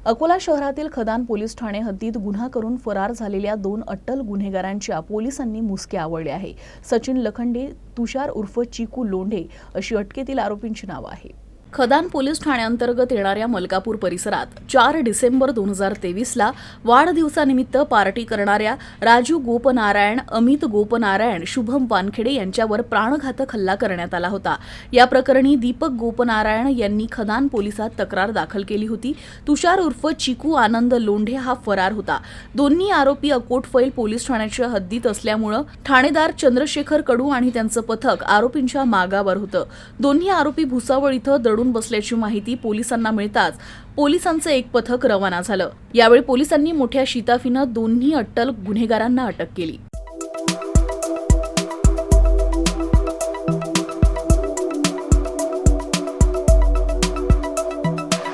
अकोला शहरातील खदान पोलीस ठाणे हद्दीत गुन्हा करून फरार झालेल्या 2 अट्टल गुन्हेगारांच्या पोलिसांनी मुसके आवळले आहे। सचिन लखंडे, तुषार उर्फ चिकू लोंढे अशी अटकेतील आरोपींची नावे आहेत। खदान पोलीस ठाण्याअंतर्गत येणाऱ्या मलकापूर परिसरात 4 डिसेंबर 2023ला वाढदिवसानिमित्त पार्टी करणाऱ्या राजू गोपनारायण, अमित गोपनारायण, शुभम वानखेडे यांच्यावर प्राणघातक हल्ला करण्यात आला होता। या प्रकरणी दीपक गोपनारायण यांनी खदान पोलिसात तक्रार दाखल केली होती। तुषार उर्फ चिकू आनंद लोंढे हा फरार होता। दोन्ही आरोपी अकोटफैल पोलीस ठाण्याच्या हद्दीत असल्यामुळे ठाणेदार चंद्रशेखर कडू आणि त्यांचं पथक आरोपींच्या मागावर होतं। दोन्ही आरोपी भुसावळ इथं दडून बसल्याची माहिती पोलिसांना मिळताच पोलिसांचं एक पथक रवाना झालं। यावेळी पोलिसांनी मोठ्या शिताफीनं दोन्ही अट्टल गुन्हेगारांना अटक केली।